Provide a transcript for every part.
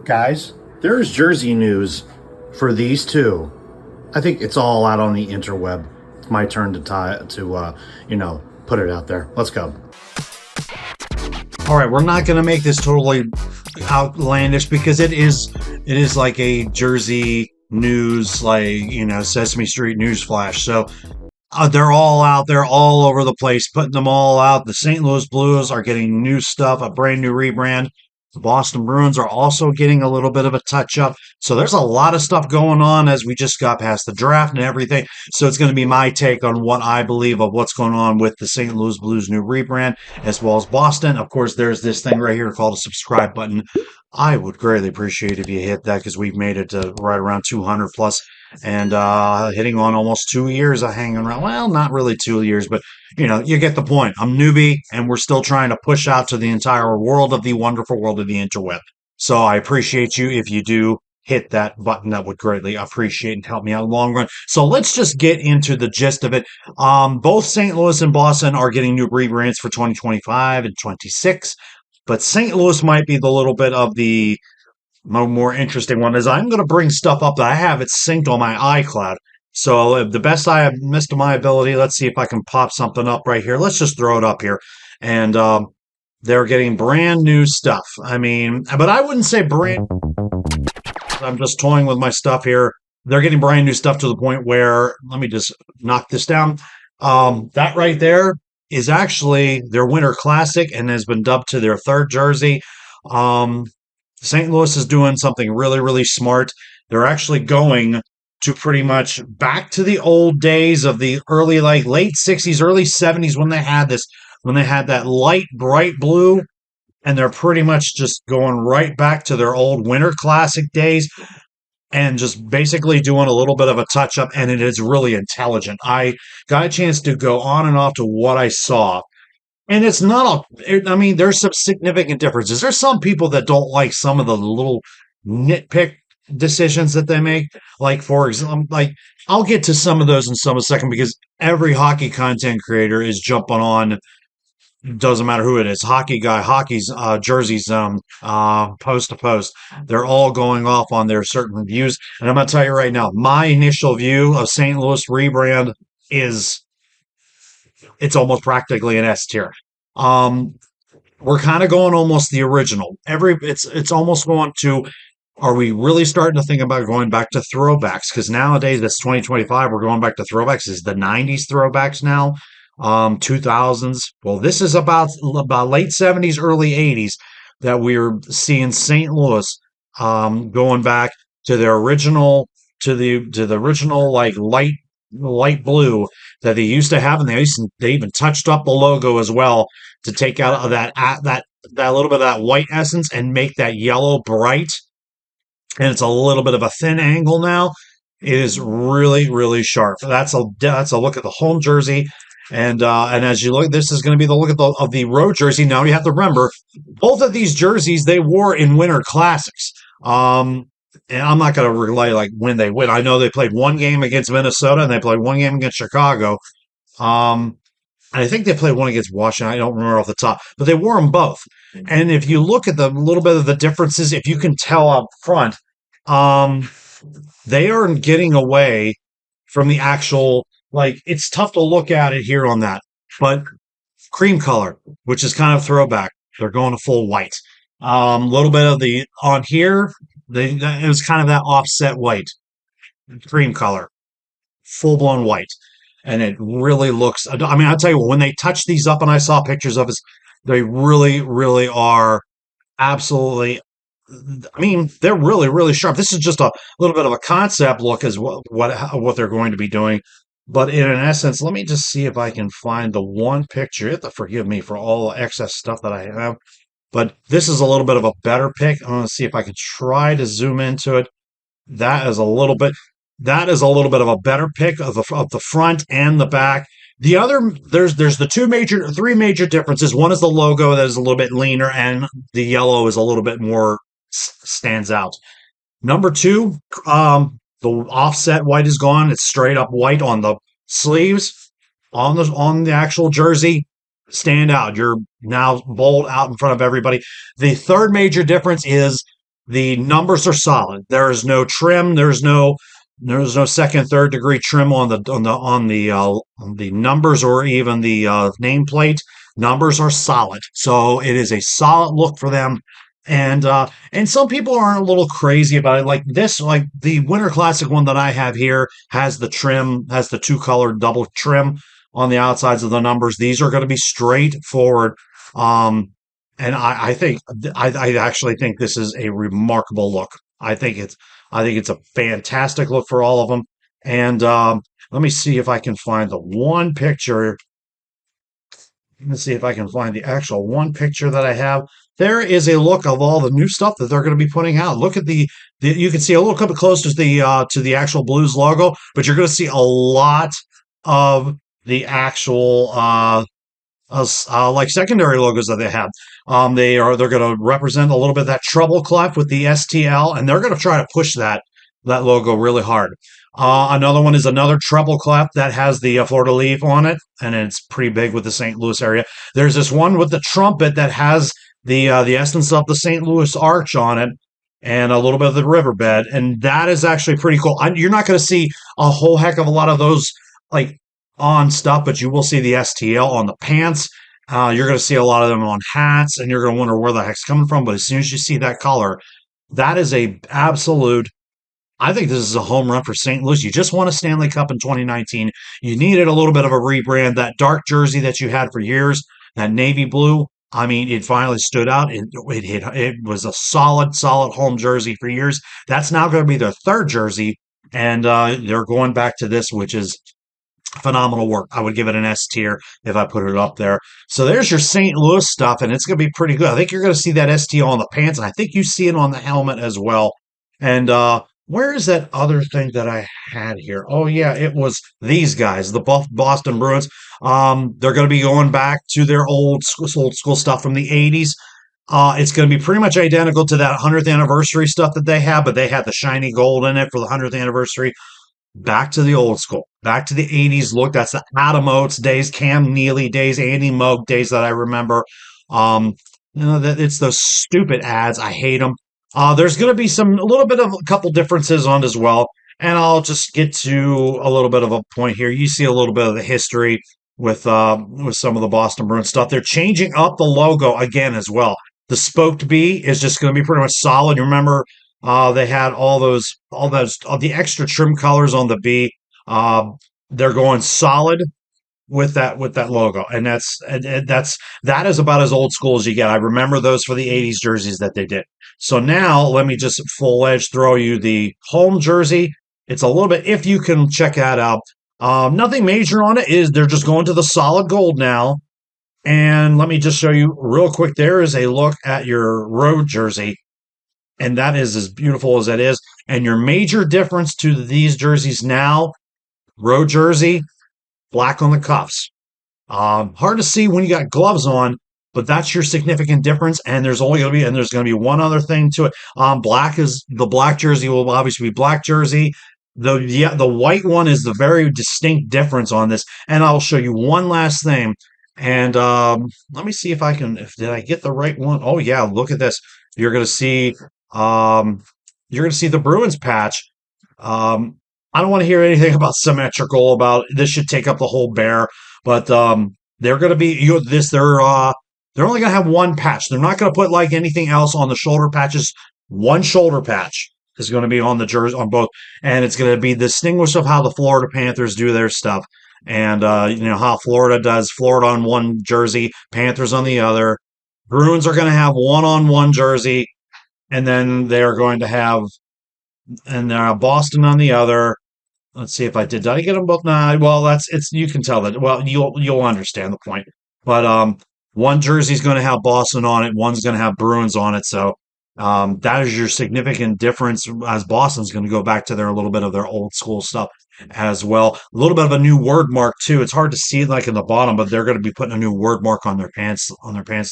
Guys, there's jersey news for these two. I think it's all out on the interweb. It's my turn to put it out there. Let's go. All right, we're not going to make this totally outlandish because it is like a jersey news, Sesame Street news flash. So they're all out there, all over the place, putting them all out. The St. Louis Blues are getting new stuff, a brand new rebrand. The Boston Bruins are also getting a little bit of a touch-up. So there's a lot of stuff going on as we just got past the draft and everything. So it's going to be my take on what I believe of what's going on with the St. Louis Blues new rebrand, as well as Boston. Of course, there's this thing right here called a subscribe button. I would greatly appreciate if you hit that because we've made it to right around 200 plus and hitting on almost 2 years of hanging around. Well, not really 2 years, but you get the point. I'm newbie, and we're still trying to push out to the entire world of the wonderful world of the interweb. So I appreciate you if you do hit that button. That would greatly appreciate and help me out in the long run. So let's just get into the gist of it. Both St. Louis and Boston are getting new rebrands for 2025 and 26, but St. Louis might be the little bit of the more interesting one. Is I'm going to bring stuff up that I have it synced on my iCloud. So the best I have missed of my ability, let's see if I can pop something up right here. Let's just throw it up here. And they're getting brand new stuff. I mean, but I wouldn't say brand. I'm just toying with my stuff here. They're getting brand new stuff to the point where, let me just knock this down. That right there is actually their Winter Classic and has been dubbed to their third jersey. St. Louis is doing something really, really smart. They're actually going to pretty much back to the old days of the early, late 60s, early 70s when they had that light, bright blue. And they're pretty much just going right back to their old Winter Classic days and just basically doing a little bit of a touch-up, and it is really intelligent. I got a chance to go on and off to what I saw. And it's not there's some significant differences. There's some people that don't like some of the little nitpick decisions that they make. Like, for example, I'll get to some of those in a second because every hockey content creator is jumping on. Doesn't matter who it is, hockey guy, hockey's jerseys, post to post. They're all going off on their certain views. And I'm going to tell you right now, my initial view of St. Louis rebrand is it's almost practically an S tier. We're kind of going almost the original. It's almost going to. Are we really starting to think about going back to throwbacks? Because nowadays, it's 2025. We're going back to throwbacks. Is the 90s throwbacks now? 2000s. Well, this is about late 70s, early 80s that we're seeing St. Louis going back to their original to the original light blue that they used to have, and they even touched up the logo as well to take out of that little bit of that white essence and make that yellow bright. And it's a little bit of a thin angle now. It is really, really sharp. That's a look at the home jersey. And as you look, this is going to be the look of the road jersey. Now you have to remember, both of these jerseys they wore in Winter Classics. And I'm not going to relay when they win. I know they played one game against Minnesota and they played one game against Chicago. And I think they played one against Washington. I don't remember off the top, but they wore them both. And if you look at the little bit of the differences, if you can tell up front, they are getting away from the actual. It's tough to look at it here on that, but cream color, which is kind of throwback. They're going to full white. Little bit of on here, it was kind of that offset white, cream color, full blown white. And it really looks, I'll tell you what, when they touch these up and I saw pictures of it, they really, really are absolutely, they're really, really sharp. This is just a little bit of a concept look as what they're going to be doing. But in essence, let me just see if I can find the one picture. You have to forgive me for all the excess stuff that I have. But this is a little bit of a better pick. I'm going to see if I can try to zoom into it. That is a little bit of a better pick of the front and the back. The other, there's the three major differences. One is the logo that is a little bit leaner, and the yellow is a little bit more stands out. Number two, the offset white is gone. It's straight up white on the sleeves, on the actual jersey. Stand out. You're now bold out in front of everybody. The third major difference is The numbers are solid. There is no trim. There's no second, third degree trim on the numbers or even the nameplate. Numbers are solid, so it is a solid look for them. And some people are a little crazy about it. Like this, like the Winter Classic one that I have here has the trim, has the two colored double trim on the outsides of the numbers. These are going to be straightforward. Um, and I actually think this is a remarkable look. I think it's I think it's a fantastic look for all of them. And let me see if I can find the one picture. Let's see if I can find the actual one picture that I have. There is a look of all the new stuff that they're going to be putting out. Look at the you can see a little bit close to the actual Blues logo, but you're going to see a lot of the actual like secondary logos that they have. They're going to represent a little bit of that treble clef with the STL, and they're going to try to push that logo really hard. Another one is another treble clef that has the fleur de lis on it, and it's pretty big with the St. Louis area. There's this one with the trumpet that has the essence of the St. Louis Arch on it, and a little bit of the riverbed, and that is actually pretty cool. You're not going to see a whole heck of a lot of those like on stuff, but you will see the STL on the pants. You're going to see a lot of them on hats, and you're going to wonder where the heck's coming from. But as soon as you see that color, that is a absolute. I think this is a home run for St. Louis. You just won a Stanley Cup in 2019. You needed a little bit of a rebrand. That dark jersey that you had for years, that navy blue. I mean, it finally stood out. It was a solid home jersey for years. That's now going to be their third jersey, and they're going back to this, which is phenomenal work. I would give it an S tier if I put it up there. So there's your St. Louis stuff, and it's going to be pretty good. I think you're going to see that STL on the pants, and I think you see it on the helmet as well. And where is that other thing that I had here? Oh yeah, it was these guys, the Boston Bruins. They're going to be going back to their old school stuff from the '80s. It's going to be pretty much identical to that 100th anniversary stuff that they have, but they had the shiny gold in it for the 100th anniversary. Back to the old school, back to the '80s look. That's the Adam Oates days, Cam Neely days, Andy Moog days that I remember. Um, that it's those stupid ads. I hate them. There's going to be a little bit of a couple differences on as well, and I'll just get to a little bit of a point here. You see a little bit of the history with some of the Boston Bruins stuff. They're changing up the logo again as well. The spoked B is just going to be pretty much solid. You remember they had all the extra trim colors on the B. They're going solid with that logo, and that is about as old school as you get. I remember those for the '80s jerseys that they did. So now let me just full edge throw you the home jersey. It's a little bit if you can check that out. Nothing major on it. Is they're just going to the solid gold now. And let me just show you real quick. There is a look at your road jersey, and that is as beautiful as that is. And your major difference to these jerseys now, road jersey, black on the cuffs. Hard to see when you got gloves on, but that's your significant difference. And there's going to be one other thing to it. The black jersey will obviously be black jersey. The white one is the very distinct difference on this. And I'll show you one last thing. And let me see if did I get the right one? Oh yeah, look at this. You're going to see the Bruins patch. I don't want to hear anything about symmetrical. About this should take up the whole bear, but they're going to be they're only going to have one patch. They're not going to put like anything else on the shoulder patches. One shoulder patch is going to be on the jersey on both, and it's going to be distinguished of how the Florida Panthers do their stuff, and how Florida does. Florida on one jersey, Panthers on the other. Bruins are going to have one on one jersey, and then they're going to have Boston on the other. Let's see if I did. Did I get them both? Nah. Well, you can tell that. Well, you'll understand the point. But one jersey's going to have Boston on it. One's going to have Bruins on it. So that is your significant difference. As Boston's going to go back to a little bit of their old school stuff as well. A little bit of a new word mark too. It's hard to see like in the bottom, but they're going to be putting a new word mark on their pants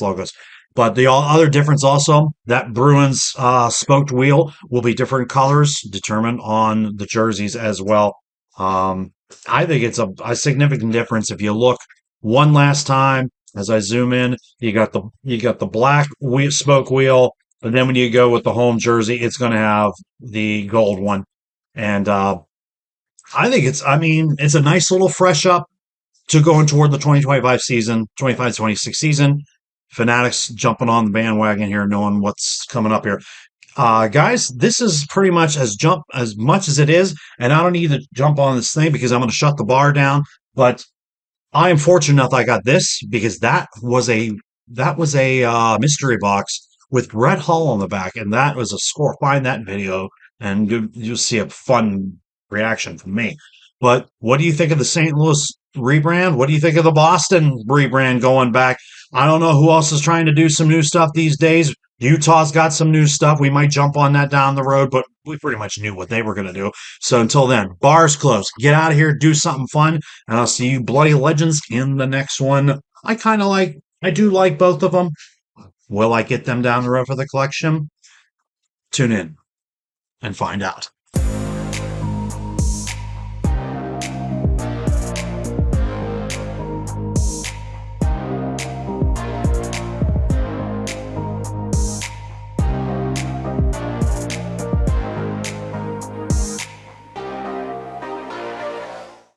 logos. But the other difference also, that Bruins spoked wheel will be different colors determined on the jerseys as well. I think it's a significant difference. If you look one last time, as I zoom in, you got the black spoke wheel But then when you go with the home jersey, it's going to have the gold one. And I think I mean, it's a nice little fresh up to going toward the 2025 season, 25-26 season. Fanatics jumping on the bandwagon here, knowing what's coming up here. Guys, this is pretty much as much as it is, and I don't need to jump on this thing because I'm going to shut the bar down. But I am fortunate enough that I got this because that was a mystery box with Red Hull on the back, and that was a score. Find that video, and you'll see a fun reaction from me. But what do you think of the St. Louis rebrand? What do you think of the Boston rebrand going back? I don't know who else is trying to do some new stuff these days. Utah's got some new stuff. We might jump on that down the road, but we pretty much knew what they were going to do. So until then, bar's closed. Get out of here, do something fun, and I'll see you bloody legends in the next one. I do like both of them. Will I get them down the road for the collection? Tune in and find out.